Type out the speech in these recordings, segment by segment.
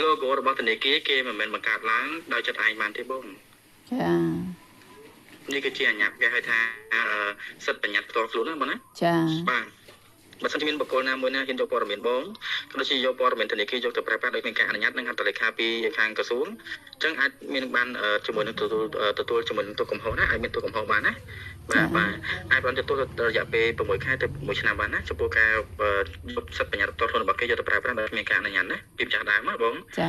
logo របស់ធនាគារគេមិនមែនបង្កើតឡើងដោយចិត្តឯងបានទេបងចានេះគឺជាអាជ្ញាគេហៅថាសិទ្ធិបញ្ញត្តិផ្ទាល់ខ្លួនណាបងណាចាបាទបើសិនជាមានបុគ្គលណាមួយណាហ៊ានយកព័ត៌មានបងក៏ដូចជាយកព័ត៌មានធនាគារយកទៅប្រើប្រាស់ដោយមានការអនុញ្ញាតនិងហត្ថលេខាពីខាងក្រសួងអញ្ចឹងអាចមានបានជាមួយនឹងទទួលជាមួយនឹងទូកំហុសណាអាចមានទូកំហុសបានណាបាទអាចបានទទួលរយៈពេល6ខែទៅ1ឆ្នាំបានណាចំពោះការយកសិទ្ធិបញ្ញត្តិផ្ទាល់ខ្លួនរបស់គេយកទៅប្រើប្រាស់ដោយមានការអនុញ្ញាតណាពីម្ចាស់ដើមណាបងចា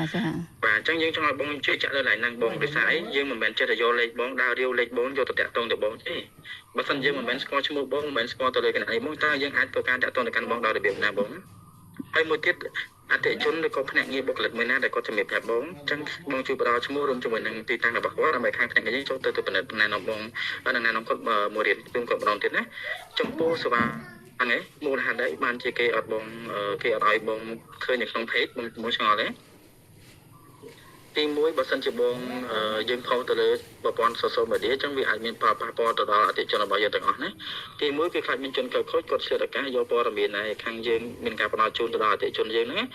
បាទអញ្ចឹងយើងចង់ឲ្យបងជួយចាក់លើកន្លែងហ្នឹងបងដោយសារអីយើងមិនមែនចេះតែយកលេខបងដើររាវលេខបងយកទៅតាក់ទងទៅបងទេបើមិនយើងមិនមែនស្គាល់ឈ្មោះបងមិនមែនស្គាល់ទៅលើកន្លែងបងតើយើងអាចធ្វើការតាក់ទងទៅកាន់បងដោយរបៀបណាបងហើយមួយទៀតអតិជនឬក៏ភ្នាក់ងារបុគ្គលិកមួយណាដែលគាត់ជំរាបប្រាប់បងអញ្ចឹងបងជួយផ្ដល់ឈ្មោះរួមជាមួយនឹងទីតាំងរបស់គាត់ដើម្បីខាងភ្នាក់ងារយើងចូលទៅពិនិត្យណែនាំបងនិងណែនាំគាត់មួយរៀនគឺគាត់ម្ដងទៀតណាចំពោះសេវាហ្នឹងឯងមូលហេតុអីបានជាគេអត់បងគេអត់ឲ្យបងឃើញនៅក្នុង page បងមួយឆ្ងល់ទេទី1បើសិនជាបងយើងផុសទៅលើប្រព័ន្ធ social media អញ្ចឹងវាអាចមានប៉ះពាល់ទៅដល់អតិថិជនរបស់យើងទាំងអស់ណាទី1គឺខ្លាចមានជនខិលខូចគាត់ឆ្លៀតឱកាសយកព័ត៌មានឯខាងយើងមានការផ្ដល់ជូនទៅដល់អតិថិជនយើងហ្នឹង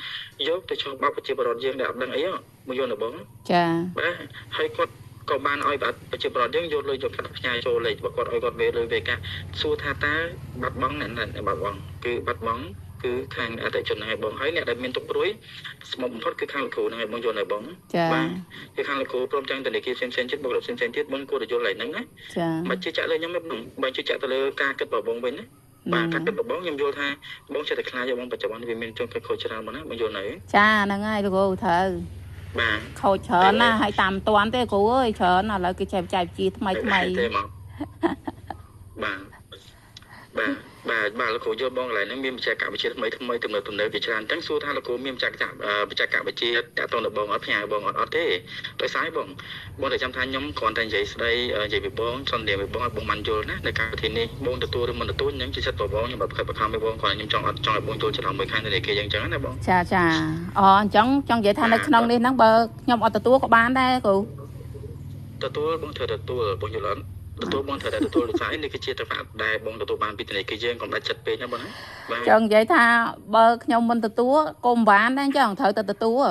យកទៅចោះបោកប្រជាពលរដ្ឋយើងដែលអត់ដឹងអីមកយកនៅបងចាបាទហើយគាត់ក៏បានឲ្យប្រជាពលរដ្ឋយើងយកលុយយកកាត់ផ្ញើចូលលេខរបស់គាត់ឲ្យគាត់វេលុយវេកាសួរថាតើបាត់បង់អ្នកបាត់បង់គឺបាត់បង់គឺខាងអតិថិជនហ្នឹងឯងបងហើយអ្នកដែលមានទុកព្រួយស្មុំបំផុតគឺខាងលោកគ្រូហ្នឹងឯងបងយល់ហើយបងបាទគឺខាងលោកគ្រូព្រមទាំងធនាគារផ្សេងទៀតបុគ្គលិកផ្សេងទៀតបងគួរតែយល់ហើយហ្នឹងណាចាមិនជឿចាក់លើខ្ញុំទេបងជឿចាក់ទៅលើការគិតរបស់បងវិញណាបាទការគិតរបស់បងខ្ញុំយល់ថាបងចិត្តតែខ្លាចយកបងបច្ចុប្បន្នវាមានជនខិតខូចច្រើនមកណាបងយល់ហើយចាហ្នឹងហើយលោកគ្រូត្រូវបាទខូចច្រើនណាស់ហើយតាមមិនតាន់ទេគ្រូអើយច្រើនឥឡូវគេចែកចាយវិជាថ្មីទេមកបាទបាទលោកគ្រូយល់បងកន្លែងហ្នឹងមានបច្ចេកវិទ្យាថ្មីទំនើបជាច្រើនអញ្ចឹងសួរថាលោកគ្រូមានបច្ចេកវិទ្យាតាក់ទងទៅបងអត់ផ្ញើបងអត់ទេដោយសារបងតែចាំថាខ្ញុំគ្រាន់តែនិយាយស្ដីនិយាយពីបងសន្ទនាពីបងឲ្យបងបានយល់ណានៅកម្មវិធីនេះបងទទួលឬមិនទទួលខ្ញុំជាសិទ្ធិរបស់បងខ្ញុំបើខិតបង្ខំឲ្យបងគ្រាន់ខ្ញុំចង់ឲ្យបងចូលច្រឡំមួយខាងធនាគារយ៉ាងចឹងណាបងចាអញ្ចឹងចង់និយាយថានៅក្នុងនេះហ្នឹងបើខ្ញុំអត់ទទួលក៏បានដែរគ្រូទទួលបងត្រូវទទួលបងយល់អត់ទទួលបងត្រូវតែទទួលដូចថានេះគឺជាតវ៉ាដែលបងទទួលបានពីធនាគារយើងកុំដាច់ចិត្តពេកណាបងណាបាទចង់និយាយថាបើខ្ញុំមិនទទួលក៏មិនបានដែរអញ្ចឹងត្រូវតែទទួល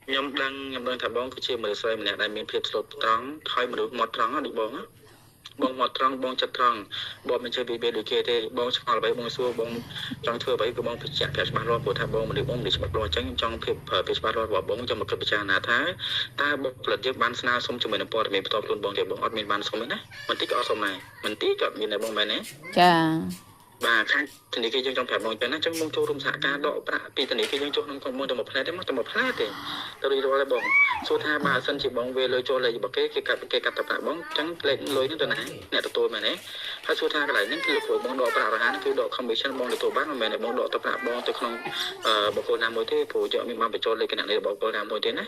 ខ្ញុំដឹងថាបងគឺជាមនុស្សស្រីម្នាក់ដែលមានភាពស្លូតត្រង់ហើយមនុស្សមាត់ត្រង់ណាដូចបងណាបងមាត់ត្រង់បងចិត្តត្រង់បងមិនចេះពីពេលដូចគេទេបងឆ្ងល់អ្វីបងសួរបងចង់ធ្វើអ្វីក៏បងបញ្ជាក់ប្រាប់ច្បាស់លាស់ព្រោះថាបងមនុស្សច្បាស់លាស់អញ្ចឹងខ្ញុំចង់ភាពច្បាស់លាស់របស់បងចង់មកគិតពិចារណាថាតើបុគ្គលិកយើងបានស្នើសុំជាមួយនឹងព័ត៌មានផ្ទាល់ខ្លួនបងទេបងអត់មានបានសុំទេណាមិនតិចក៏អត់សុំដែរមិនតិចក៏មានដែរបងមែនទេចាបាទខាងធនាគារយើងចង់ប្រាប់បងចឹងណាចឹងបងចូលរួមសហការដកប្រាក់ពីធនាគារយើងចូលក្នុងក្រុមមួយទៅមួយផ្លែទេមកទៅមួយផ្លែទេទៅរីរាល់ទេបងសួរថាបើសិនជាបងវេលុយចូលលេខរបស់គេកាត់ទៅប្រាក់បងចឹងលេខលុយនេះទៅណាអ្នកទទួលមែនទេហើយសួរថាកន្លែងហ្នឹងគឺលោកគ្រូបងដកប្រាក់រហ័សគឺដក commission បងទទួលបានមិនមែនទេបងដកទៅប្រាក់បងទៅក្នុងបុគ្គលណាមួយទេព្រោះយកមានបានបញ្ចូលលេខគណនីរបស់បុគ្គលណាមួយទេណា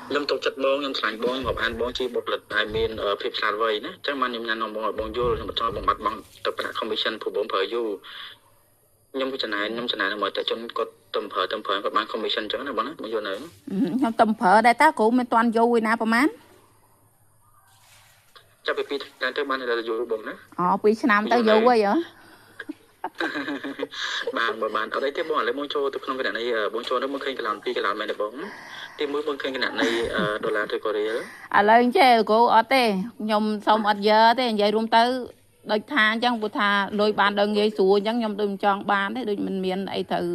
ខ្ញុំទុកចិត្តបងខ្ញុំខ្លាញ់បងរាប់អានបងជាបុគ្គលិកដែលមានភាពឆ្លាតវៃណាអញ្ចឹងបានខ្ញុំញ៉ាំនំបងឲ្យបងយល់ខ្ញុំបន្តបងបាត់បង់ទៅប្រាក់ commission ព្រោះបងប្រើយូរខ្ញុំចំណាយនឹងមកតែជនគាត់ទំប្រើគាត់បាន commission អញ្ចឹងណាបងណាបងយល់នៅខ្ញុំទំប្រើដែរតាគ្រូមិនទាន់យូរឯណាប្រហែលចាប់ពី2ឆ្នាំទៅបានតែយូរបងណា2ឆ្នាំទៅយូរហីបានអត់អីទេបងឥឡូវបងចូលទៅក្នុងគណនីបងចូលទៅមកឃើញកន្លង2កន្លងមែនទេបងទី1បងឃើញគណនីដុល្លារទៅកូរ៉េឥឡូវចេះគ្រូអត់ទេខ្ញុំសុំអត់យើទេនិយាយរួមទៅដូចថាអញ្ចឹងព្រោះថាលុយបានដល់ងាយស្រួលអញ្ចឹងខ្ញុំដូចមិនចង់បានទេដូចមិនមានអីត្រូវ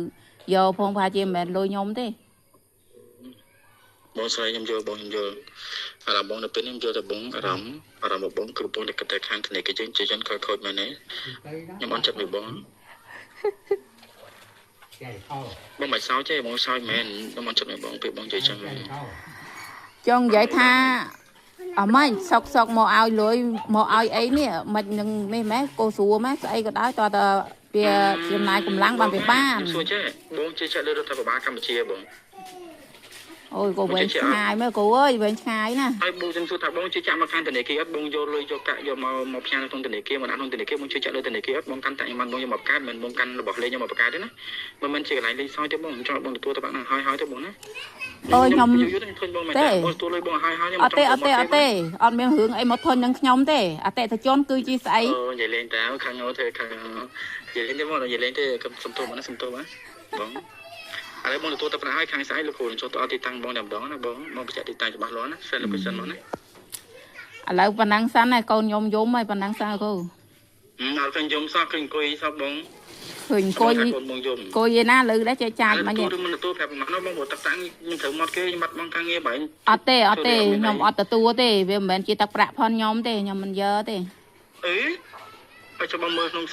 យកផងប្រហែលជាមិនមែនលុយខ្ញុំទេបងស្រីខ្ញុំយល់បងខ្ញុំយល់អារម្មណ៍បងនៅពេលនេះខ្ញុំយល់តែបងអារម្មណ៍របស់បងគឺបងតែគិតតែខាងធនាគារយើងជាជនខូចមែនទេខ្ញុំអត់ចិត្តពីបងបងមិនសោចទេបងសោចមែនខ្ញុំអត់ចិត្តពីបងពេលបងនិយាយចឹងចង់និយាយថាអម៉េចសុកមកឲ្យលុយមកឲ្យអីនេះមិននឹងនេះម៉េចកោស្រួលម៉េចស្អីក៏ដោយតើវាចំណាយកម្លាំងបានវាបានសួរចេះបងជឿចាក់លើរដ្ឋាភិបាលកម្ពុជាបងអូយក៏វែងឆ្ងាយមើលគ្រូអើយវែងឆ្ងាយណាហើយបងខ្ញុំសួរថាបងជឿចាក់មកខាងធនាគារអត់បងយកលុយយកកាក់យកមកផ្ញើនៅក្នុងធនាគារមកដាក់ក្នុងធនាគារបងជឿចាក់លើធនាគារអត់បងកាន់តែមិនបងយកមកបង្កើតមិនបងកាន់របស់លេងយកមកបង្កើតទេណាមិនមែនជាកន្លែងលេងសើចទេបងខ្ញុំចង់បងទទួលទៅបាក់ហ្នឹងហើយទេបងណាអូយខ្ញុំទេបងទទួលលុយបងហើយខ្ញុំអត់ទេអត់មានរឿងអីមកធន់នឹងខ្ញុំទេអតិថិជនគឺជាស្អីអូនិយាយលេងតើខាងខ្ញុំធ្វើខាងនិយាយលេងទេបងនិយាយលេងទេសុំទោសបងណាបងឥ ឥឡូវបងទទួលទៅប្រាក់ហើយខាងស្អែកលោកគ្រូចូលទៅអត់ទីតាំងបងតែម្ដងណាបងមកបញ្ជាក់ទីតាំងច្បាស់លាស់ណាសិនលោកសិនមកណា ឥឡូវប៉ុណ្ណឹងសិនហើយកូនខ្ញុំយំហើយប៉ុណ្ណឹងសិនគ្រូ អត់ឃើញយំសោះឃើញអង្គុយសោះបង ឃើញអង្គុយអង្គុយឯណាលើដែរចេះចាច់មក ទូមិនទទួលប្រាប់មកនោះបងព្រោះទឹកតាំងខ្ញុំត្រូវមកគេខ្ញុំបាត់បងការងារបែរ អត់ទេខ្ញុំអត់ទទួលទេវាមិនមែនជាទឹកប្រាក់ផនខ្ញុំទេខ្ញុំមិនយកទេ អីបើចាំបងមើលក្នុង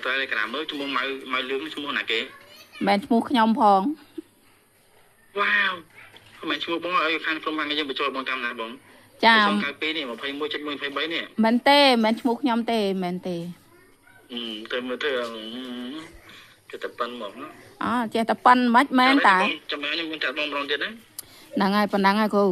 តែលេខណាមើលឈ្មោះម៉ៅលឿងឈ្មោះណាគេ មិនមែនឈ្មោះខ្ញុំផង វ៉ាវមិនមែនឈ្មោះបងឲ្យខាងក្រុមខាងយើងបញ្ចូលបងតាមណាបង ចា 2នេះ 21.123 នេះ មិនទេមិនឈ្មោះខ្ញុំទេមិនទេ ទៅមើលទៅគេតែប៉ុនមក អូចេះតែប៉ុនមិនមែនតា ចាំខ្ញុំមានតែបងម្ដងទៀតណា ហ្នឹងហើយប៉ុណ្ណឹងហើយគ្រូ